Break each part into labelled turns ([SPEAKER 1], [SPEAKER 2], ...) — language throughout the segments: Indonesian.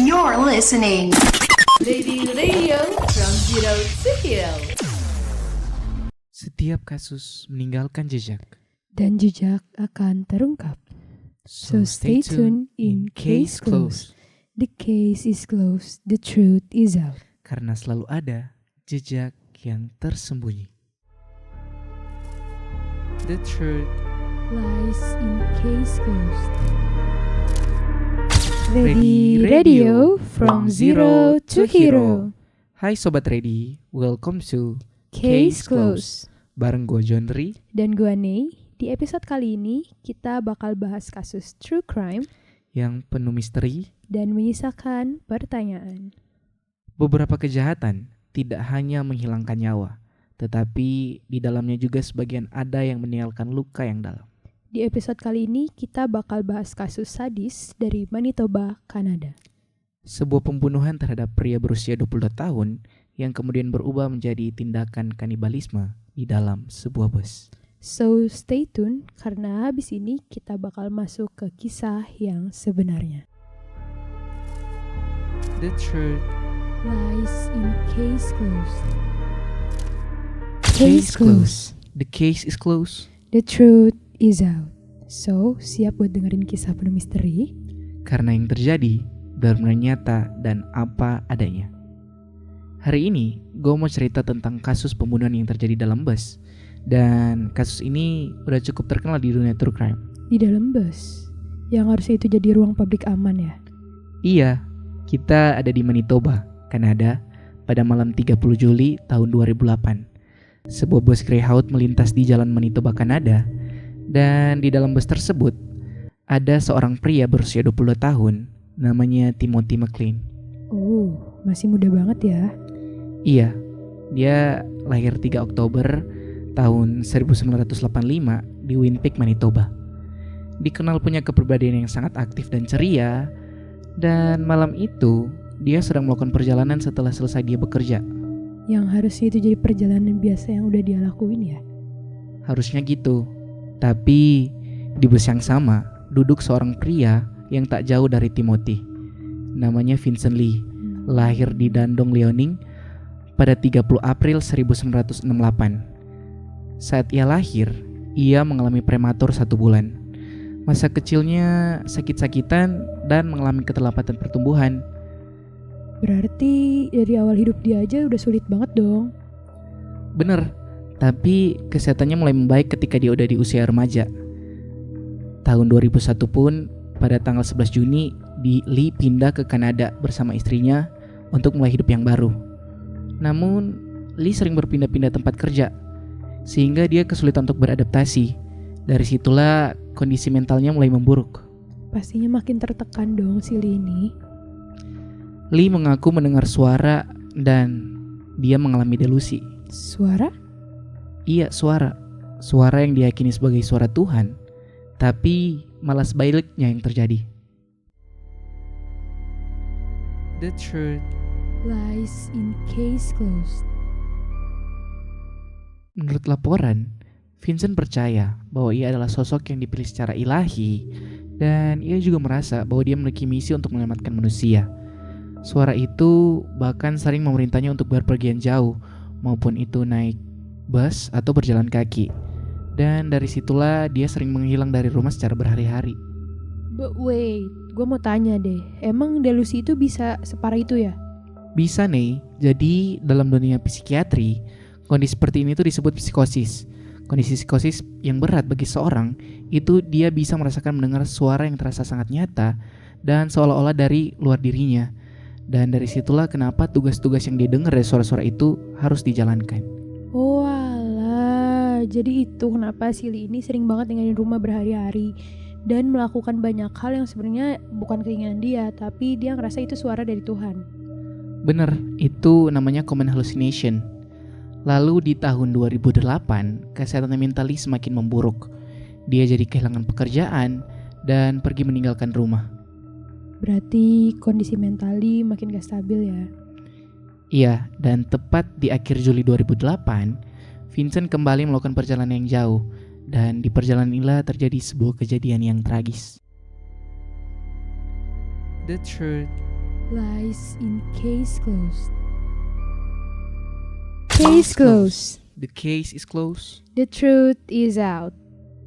[SPEAKER 1] you're listening.
[SPEAKER 2] Lady Radio from Zero to Hero.
[SPEAKER 3] Setiap kasus meninggalkan jejak.
[SPEAKER 4] Dan jejak akan terungkap. So stay tuned in Case Closed. The case is closed, the truth is out.
[SPEAKER 3] Karena selalu ada jejak yang tersembunyi. The truth
[SPEAKER 4] Lies in Case Closed. Ready Radio from Zero to Hero.
[SPEAKER 3] Hai Sobat Ready, welcome to
[SPEAKER 4] Case Closed.
[SPEAKER 3] Bareng gue Jonri
[SPEAKER 4] Dan gue Nei. Di episode kali ini kita bakal bahas kasus true crime
[SPEAKER 3] yang penuh misteri
[SPEAKER 4] dan menyisakan pertanyaan.
[SPEAKER 3] Beberapa kejahatan tidak hanya menghilangkan nyawa, tetapi di dalamnya juga sebagian ada yang meninggalkan luka yang dalam.
[SPEAKER 4] Di episode kali ini kita bakal bahas kasus sadis dari Manitoba, Kanada.
[SPEAKER 3] Sebuah pembunuhan terhadap pria berusia 22 tahun yang kemudian berubah menjadi tindakan kanibalisme di dalam sebuah bus.
[SPEAKER 4] So stay tune karena habis ini kita bakal masuk ke kisah yang sebenarnya.
[SPEAKER 3] The truth
[SPEAKER 4] Lies in Case Closed.
[SPEAKER 3] Case closed. The case is closed.
[SPEAKER 4] The truth is out. So, siap buat dengerin kisah penuh misteri?
[SPEAKER 3] Karena yang terjadi benar-benar nyata dan apa adanya. Hari ini gue mau cerita tentang kasus pembunuhan yang terjadi dalam bus. Dan kasus ini udah cukup terkenal di dunia true crime.
[SPEAKER 4] Di dalam bus? Yang harusnya itu jadi ruang publik aman ya?
[SPEAKER 3] Iya, kita ada di Manitoba, Kanada pada malam 30 Juli tahun 2008. Sebuah bus Greyhound melintas di jalan Manitoba, Kanada. Dan di dalam bus tersebut ada seorang pria berusia 20 tahun namanya Timothy McLean.
[SPEAKER 4] Oh, masih muda banget ya?
[SPEAKER 3] Iya, dia lahir 3 Oktober tahun 1985 di Winnipeg, Manitoba. Dikenal punya kepribadian yang sangat aktif dan ceria. Dan malam itu dia sedang melakukan perjalanan setelah selesai dia bekerja.
[SPEAKER 4] Yang harusnya itu jadi perjalanan biasa yang udah dia lakuin ya?
[SPEAKER 3] Harusnya gitu. Tapi di bus yang sama duduk seorang pria yang tak jauh dari Timothy. Namanya Vincent Lee. Lahir di Dandong, Liaoning pada 30 April 1968. Saat ia lahir, ia mengalami prematur 1 bulan. Masa kecilnya sakit-sakitan dan mengalami keterlambatan pertumbuhan.
[SPEAKER 4] Berarti dari awal hidup dia aja udah sulit banget dong.
[SPEAKER 3] Bener, tapi kesehatannya mulai membaik ketika dia udah di usia remaja. Tahun 2001 pun, pada tanggal 11 Juni, Lee pindah ke Kanada bersama istrinya untuk mulai hidup yang baru. Namun, Lee sering berpindah-pindah tempat kerja, sehingga dia kesulitan untuk beradaptasi. Dari situlah kondisi mentalnya mulai memburuk.
[SPEAKER 4] Pastinya makin tertekan dong si Lee ini.
[SPEAKER 3] Lee mengaku mendengar suara dan dia mengalami delusi.
[SPEAKER 4] Suara?
[SPEAKER 3] Iya, suara. Suara yang diyakini sebagai suara Tuhan, tapi malah sebaliknya yang terjadi. The truth
[SPEAKER 4] Lies in Case Closed.
[SPEAKER 3] Menurut laporan, Vincent percaya bahwa ia adalah sosok yang dipilih secara ilahi dan ia juga merasa bahwa dia memiliki misi untuk menyelamatkan manusia. Suara itu bahkan sering memerintahnya untuk berpergian jauh, maupun itu naik bus atau berjalan kaki. Dan dari situlah dia sering menghilang dari rumah secara berhari-hari.
[SPEAKER 4] But wait, gue mau tanya deh, emang delusi itu bisa separah itu ya?
[SPEAKER 3] Bisa nih, jadi dalam dunia psikiatri, kondisi seperti ini tuh disebut psikosis. Kondisi psikosis yang berat bagi seorang itu dia bisa merasakan mendengar suara yang terasa sangat nyata dan seolah-olah dari luar dirinya. Dan dari situlah kenapa tugas-tugas yang dia dengar dari suara-suara itu harus dijalankan.
[SPEAKER 4] Oh alah, jadi itu kenapa si Lee ini sering banget tinggal di rumah berhari-hari dan melakukan banyak hal yang sebenarnya bukan keinginan dia, tapi dia ngerasa itu suara dari Tuhan.
[SPEAKER 3] Bener, itu namanya common hallucination. Lalu di tahun 2008, kesehatan mental Lee semakin memburuk. Dia jadi kehilangan pekerjaan dan pergi meninggalkan rumah.
[SPEAKER 4] Berarti kondisi mental Lee makin gak stabil ya?
[SPEAKER 3] Iya, dan tepat di akhir Juli 2008, Vincent kembali melakukan perjalanan yang jauh. Dan di perjalanan inilah terjadi sebuah kejadian yang tragis. The truth
[SPEAKER 4] Lies in case closed. Case closed.
[SPEAKER 3] The case is closed.
[SPEAKER 4] The truth is out.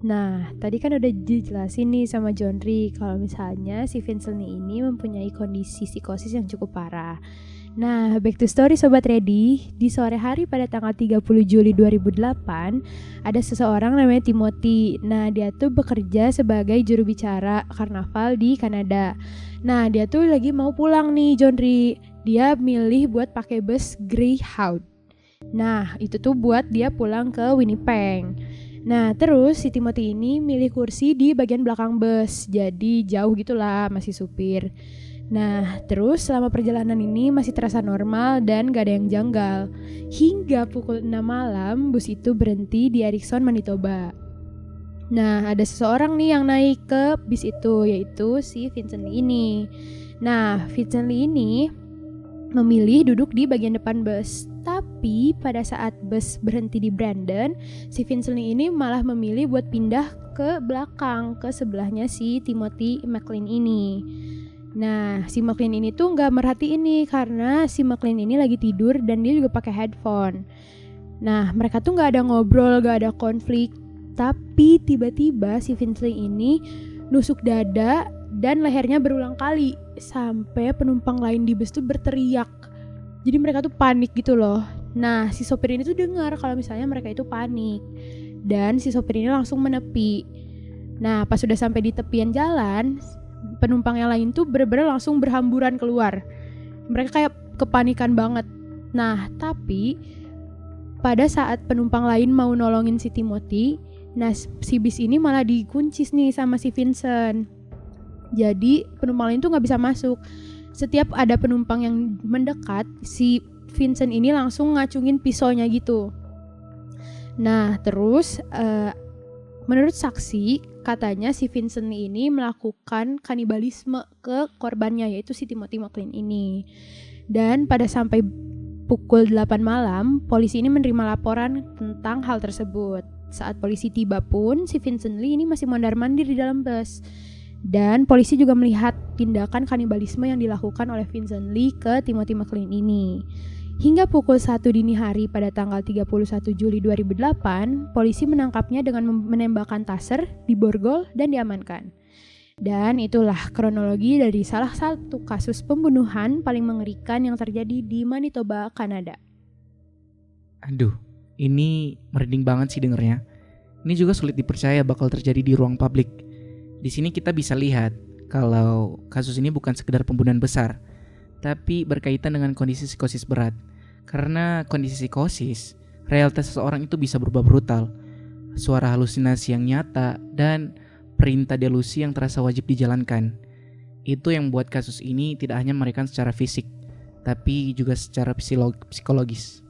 [SPEAKER 4] Nah, tadi kan udah dijelasin nih sama Johnry kalau misalnya si Vincent Lee ini mempunyai kondisi psikosis yang cukup parah. Nah, back to story Sobat Ready. Di sore hari pada tanggal 30 Juli 2008, ada seseorang namanya Timothy. Nah, dia tuh bekerja sebagai juru bicara karnaval di Kanada. Nah, dia tuh lagi mau pulang nih Johnry. Dia milih buat pakai bus Greyhound. Nah, itu tuh buat dia pulang ke Winnipeg. Nah, terus si Timothy ini milih kursi di bagian belakang bus. Jadi jauh gitulah, masih supir. Nah, terus selama perjalanan ini masih terasa normal dan gak ada yang janggal. Hingga pukul 6 malam, bus itu berhenti di Erickson, Manitoba. Nah, ada seseorang nih yang naik ke bis itu, yaitu si Vincent Lee ini. Nah, Vincent Lee ini memilih duduk di bagian depan bus. Tapi pada saat bus berhenti di Brandon, si Vincent Lee ini malah memilih buat pindah ke belakang, ke sebelahnya si Timothy McLean ini. Nah, si McLean ini tuh gak merhatiin nih karena si McLean ini lagi tidur dan dia juga pakai headphone. Nah, mereka tuh gak ada ngobrol, gak ada konflik. Tapi tiba-tiba si Vincent Lee ini nusuk dada dan lehernya berulang kali sampai penumpang lain di bus tuh berteriak. Jadi mereka tuh panik gitu loh. Nah, si sopir ini tuh dengar kalau misalnya mereka itu panik. Dan si sopir ini langsung menepi. Nah, pas sudah sampai di tepian jalan, penumpang yang lain tuh bener-bener langsung berhamburan keluar. Mereka kayak kepanikan banget. Nah, tapi pada saat penumpang lain mau nolongin si Timothy, nah si bis ini malah dikunci nih sama si Vincent. Jadi penumpang lain tuh gak bisa masuk. Setiap ada penumpang yang mendekat, si Vincent ini langsung ngacungin pisaunya gitu. Nah, terus menurut saksi, katanya si Vincent ini melakukan kanibalisme ke korbannya, yaitu si Timothy McLean ini. Dan pada sampai pukul 8 malam, polisi ini menerima laporan tentang hal tersebut. Saat polisi tiba pun, si Vincent Lee ini masih mondar-mandir di dalam bus. Dan polisi juga melihat tindakan kanibalisme yang dilakukan oleh Vincent Lee ke Timothy McLean ini. Hingga pukul 1 dini hari pada tanggal 31 Juli 2008, polisi menangkapnya dengan menembakkan taser, diborgol, dan diamankan. Dan itulah kronologi dari salah satu kasus pembunuhan paling mengerikan yang terjadi di Manitoba, Kanada.
[SPEAKER 3] Aduh, ini merinding banget sih dengernya. Ini juga sulit dipercaya bakal terjadi di ruang publik. Di sini kita bisa lihat kalau kasus ini bukan sekedar pembunuhan besar, tapi berkaitan dengan kondisi psikosis berat. Karena kondisi psikosis, realitas seseorang itu bisa berubah brutal. Suara halusinasi yang nyata dan perintah delusi yang terasa wajib dijalankan. Itu yang membuat kasus ini tidak hanya mengerikan secara fisik, tapi juga secara psikologis.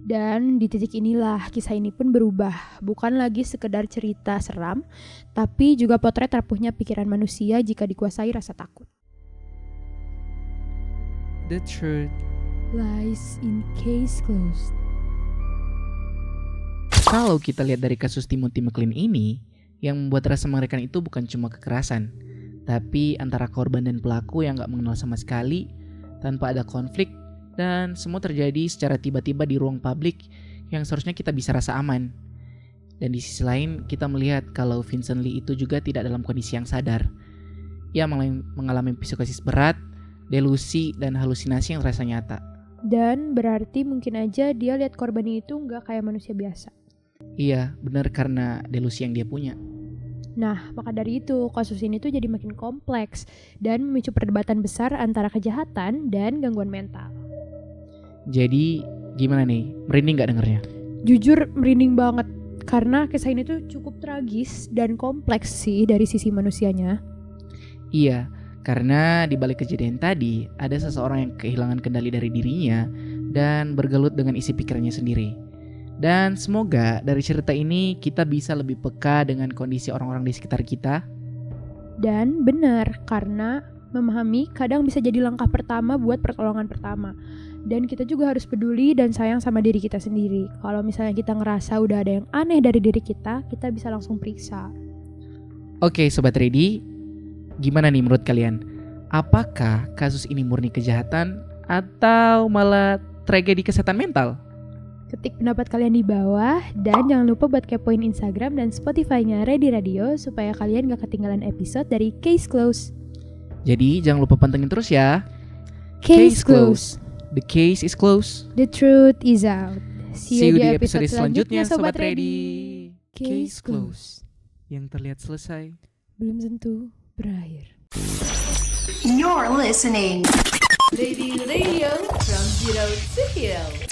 [SPEAKER 4] Dan di titik inilah kisah ini pun berubah, bukan lagi sekedar cerita seram, tapi juga potret rapuhnya pikiran manusia jika dikuasai rasa takut.
[SPEAKER 3] The truth
[SPEAKER 4] lies in case closed.
[SPEAKER 3] Kalau kita lihat dari kasus Timothy McLean ini, yang membuat rasa mengerikan itu bukan cuma kekerasan, tapi antara korban dan pelaku yang gak mengenal sama sekali, tanpa ada konflik, dan semua terjadi secara tiba-tiba di ruang publik yang seharusnya kita bisa rasa aman. Dan di sisi lain kita melihat kalau Vincent Lee itu juga tidak dalam kondisi yang sadar. Ia mengalami psikosis berat, delusi, dan halusinasi yang terasa nyata.
[SPEAKER 4] Dan berarti mungkin aja dia lihat korbannya itu nggak kayak manusia biasa.
[SPEAKER 3] Iya, benar karena delusi yang dia punya.
[SPEAKER 4] Nah, maka dari itu kasus ini tuh jadi makin kompleks dan memicu perdebatan besar antara kejahatan dan gangguan mental.
[SPEAKER 3] Jadi gimana nih, merinding gak dengernya?
[SPEAKER 4] Jujur merinding banget, karena kisah ini tuh cukup tragis dan kompleks sih dari sisi manusianya.
[SPEAKER 3] Iya, karena di balik kejadian tadi ada seseorang yang kehilangan kendali dari dirinya dan bergelut dengan isi pikirannya sendiri. Dan semoga dari cerita ini kita bisa lebih peka dengan kondisi orang-orang di sekitar kita.
[SPEAKER 4] Dan benar, karena memahami kadang bisa jadi langkah pertama buat pertolongan pertama. Dan kita juga harus peduli dan sayang sama diri kita sendiri. Kalau misalnya kita ngerasa udah ada yang aneh dari diri kita bisa langsung periksa.
[SPEAKER 3] Oke, Sobat Ready, gimana nih menurut kalian? Apakah kasus ini murni kejahatan atau malah tragedi kesehatan mental?
[SPEAKER 4] Ketik pendapat kalian di bawah dan jangan lupa buat kepoin Instagram dan Spotify-nya Ready Radio supaya kalian gak ketinggalan episode dari Case Close.
[SPEAKER 3] Jadi jangan lupa pantengin terus ya.
[SPEAKER 4] Case Close.
[SPEAKER 3] The case is closed.
[SPEAKER 4] The truth is out.
[SPEAKER 3] See you di episode selanjutnya Sobat Ready.
[SPEAKER 4] Case Close.
[SPEAKER 3] Yang terlihat selesai
[SPEAKER 4] Belum tentu berakhir.
[SPEAKER 1] You're listening.
[SPEAKER 2] Lady Radio from Zero to Hero.